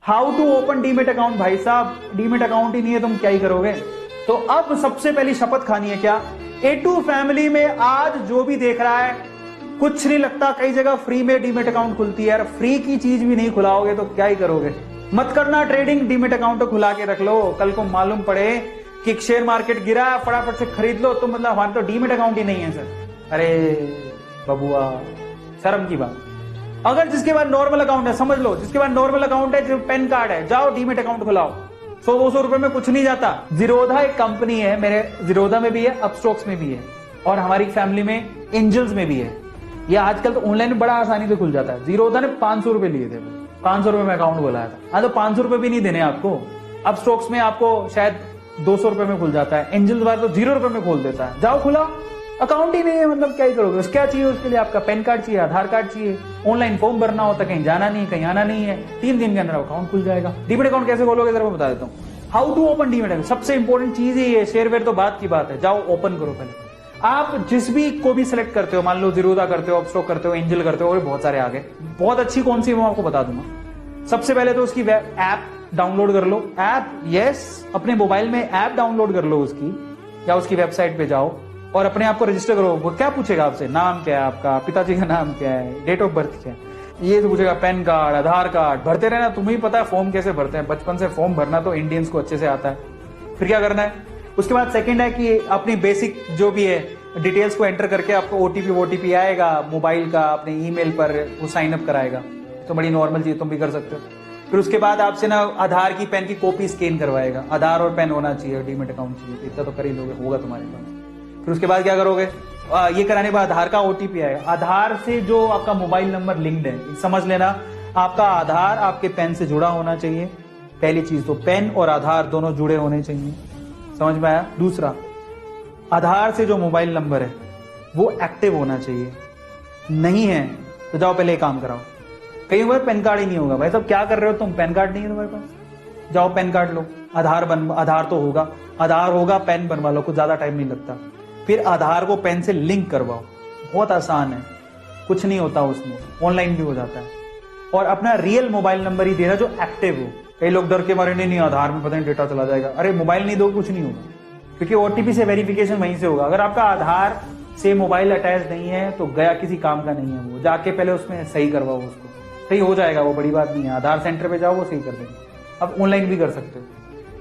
How to open demat account. भाई साहब demat account ही नहीं है, तुम क्या ही करोगे। तो अब सबसे पहली शपथ खानी है क्या, A2 फैमिली में आज जो भी देख रहा है, कुछ नहीं लगता, कई जगह फ्री में डीमेट अकाउंट खुलती है यार, फ्री की चीज भी नहीं खुलाओगे तो क्या ही करोगे। मत करना ट्रेडिंग, डीमेट अकाउंट तो खुला के रख लो, कल को मालूम पड़े कि शेयर मार्केट गिरा फटाफट से खरीद लो, तो मतलब हमारे तो डीमेट अकाउंट ही नहीं है सर। अरे बबुआ शर्म की बात। अगर जिसके बाद नॉर्मल अकाउंट है, समझ लो जिसके बाद नॉर्मल अकाउंट है, जो पैन कार्ड है, जाओ डीमेट अकाउंट खुलाओ, 100-200 रुपए में कुछ नहीं जाता। जीरोधा एक कंपनी है, मेरे जीरोधा में भी है, अपस्टॉक्स में भी है, और हमारी फैमिली में एंजल्स में भी है। ये आजकल तो ऑनलाइन बड़ा आसानी से खुल जाता है। जीरोधा ने 500 रुपए लिए थे, 500 रुपए में अकाउंट खुलाया था। हाँ तो 500 रुपए भी नहीं देने आपको। अपस्टॉक्स में आपको शायद 200 रुपए में खुल जाता है, एंजल्स वाला तो 0 रुपए में खोल देता है। जाओ खुलाओ, अकाउंट ही नहीं है, मतलब क्या ही करोगे। क्या चाहिए उसके लिए, आपका पैन कार्ड चाहिए, आधार कार्ड चाहिए, ऑनलाइन फॉर्म भरना होता है, कहीं जाना नहीं, कहीं आना नहीं है, 3 दिन के अंदर अकाउंट खुल जाएगा। डीमेट अकाउंट कैसे खोलोगे जरा मैं बता देता हूँ। How to open demat account, सबसे इंपॉर्टेंट चीज है ये। शेयर वेयर तो बात की बात है, जाओ ओपन करो पहले। आप जिस भी को भी सिलेक्ट करते हो, मान लो जीरोधा करते हो, अपस्टॉक करते हो, एंजल करते हो, और बहुत सारे आगे, बहुत अच्छी कौन सी मैं आपको बता दूंगा। सबसे पहले तो उसकी ऐप डाउनलोड कर लो। ऐप, यस, अपने मोबाइल में ऐप डाउनलोड कर लो उसकी, या उसकी वेबसाइट पे जाओ और अपने आप को रजिस्टर करो। वो क्या पूछेगा आपसे, नाम क्या है आपका, पिताजी का नाम क्या है, डेट ऑफ बर्थ क्या है, ये तो पूछेगा, पैन कार्ड, आधार कार्ड, भरते रहना। तुम्हें पता है फॉर्म कैसे भरते हैं, बचपन से फॉर्म भरना तो इंडियंस को अच्छे से आता है। फिर क्या करना है, उसके बाद सेकंड है कि अपनी बेसिक जो भी है डिटेल्स को एंटर करके आपको ओटीपी आएगा मोबाइल का, अपने ईमेल पर वो साइन अप कराएगा। तो बड़ी नॉर्मल चीज, तुम भी कर सकते हो। फिर उसके बाद आपसे ना आधार की पेन की कॉपी स्कैन करवाएगा। आधार और पेन होना चाहिए, डीमेट अकाउंट चाहिए, तो इतना तो कर ही लोगे, होगा तुम्हारे पास। फिर उसके बाद क्या करोगे, ये कराने के बाद आधार का ओटीपी आएगा। आधार से जो आपका मोबाइल नंबर लिंक्ड है, समझ लेना आपका आधार आपके पेन से जुड़ा होना चाहिए। पहली चीज तो पेन और आधार दोनों जुड़े होने चाहिए, समझ में आया। दूसरा, आधार से जो मोबाइल नंबर है वो एक्टिव होना चाहिए। नहीं है तो जाओ पहले काम कराओ। कई बार पैन कार्ड ही नहीं होगा। भाई साहब क्या कर रहे हो तुम, पैन कार्ड नहीं है तुम्हारे पास, जाओ पैन कार्ड लो। आधार तो होगा, आधार होगा, पेन बनवा लो, कुछ ज्यादा टाइम नहीं लगता। फिर आधार को पेन से लिंक करवाओ, बहुत आसान है, कुछ नहीं होता उसमें, ऑनलाइन भी हो जाता है। और अपना रियल मोबाइल नंबर ही देना जो एक्टिव हो। कई लोग डर के मारे नहीं आधार में पता नहीं डेटा चला जाएगा। अरे मोबाइल नहीं दो, कुछ नहीं होगा, क्योंकि ओटीपी से वेरिफिकेशन वहीं से होगा। अगर आपका आधार से मोबाइल अटैच नहीं है तो गया किसी काम का नहीं है वो, जाके पहले उसमें सही करवाओ, उसको सही हो जाएगा, वो बड़ी बात नहीं है। आधार सेंटर पे जाओ, वो सही कर देंगे। अब ऑनलाइन भी कर सकते हो।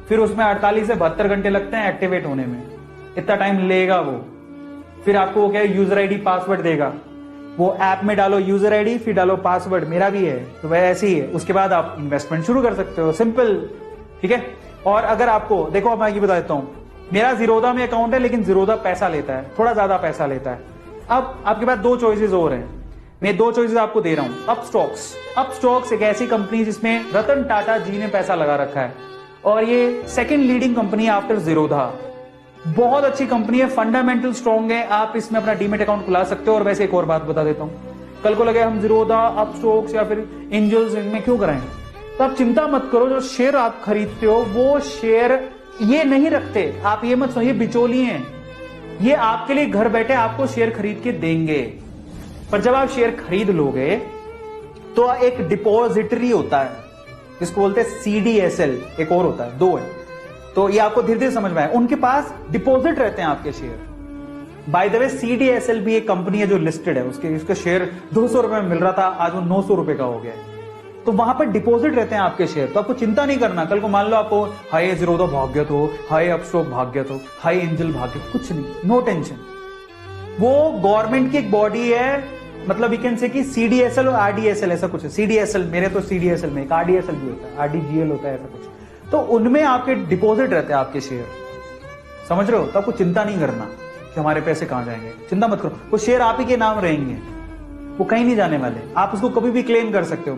फिर उसमें 48 से 72 घंटे लगते हैं एक्टिवेट होने में, इतना टाइम लेगा वो। फिर आपको वो क्या है, यूजर आईडी पासवर्ड देगा, वो ऐप में डालो यूजर आईडी, फिर डालो पासवर्ड, मेरा भी है तो वह ऐसे ही है। उसके बाद आप इन्वेस्टमेंट शुरू कर सकते हो, सिंपल, ठीक है। और अगर आपको देखो, मैं ये बता देता हूं, मेरा जीरोधा में अकाउंट है, लेकिन जीरोधा पैसा लेता है, थोड़ा ज्यादा पैसा लेता है। अब आपके पास 2 चॉइसेस और हैं, मैं 2 चॉइसेस आपको दे रहा हूं। अपस्टॉक्स एक ऐसी कंपनी जिसमें रतन टाटा जी ने पैसा लगा रखा है, और ये सेकंड लीडिंग कंपनी है आफ्टर जीरोधा। बहुत अच्छी कंपनी है, फंडामेंटल स्ट्रॉन्ग है, आप इसमें अपना डीमेट अकाउंट खुला सकते हो। और वैसे एक और बात बता देता हूं, कल को लगे हम जीरोधा, अपस्टॉक्स या फिर एंजल्स में क्यों कराएंगे, तो आप चिंता मत करो। जो शेयर आप खरीदते हो वो शेयर ये नहीं रखते, आप ये मत समझिए बिचौली हैं, ये आपके लिए घर बैठे आपको शेयर खरीद के देंगे। पर जब आप शेयर खरीद लोगे तो एक डिपॉजिटरी होता है जिसको बोलते हैं CDSL, एक और होता है, 2 है, तो ये आपको धीरे धीरे समझ में आए। उनके पास डिपॉजिट रहते हैं आपके share. By the way CDSL भी एक कंपनी है जो लिस्टेड है, उसके शेयर 200 रुपए में मिल रहा था, आज वो 900 रुपए का हो गया है। तो वहां पर डिपॉजिट रहते हैं आपके शेयर, तो आपको चिंता नहीं करना। कल को मान लो आपको हाई जीरोधा भाग गया तो, हाई अपस्टॉक भाग गया तो, हाई एंजल भाग गया, कुछ नहीं, नो टेंशन। वो गवर्नमेंट की एक बॉडी है, मतलब वी कैन से कि CDSL और RDSL ऐसा कुछ है। CDSL, मेरे तो CDSL में, एक RDSL भी होता है, RDGL होता है, ऐसा कुछ। तो उनमें आपके डिपॉजिट रहते हैं आपके शेयर, समझ रहे हो। तो आपको चिंता नहीं करना कि हमारे पैसे कहां जाएंगे, चिंता मत करो। वो शेयर आप ही के नाम रहेंगे, वो कहीं नहीं जाने वाले, आप उसको कभी भी क्लेम कर सकते हो।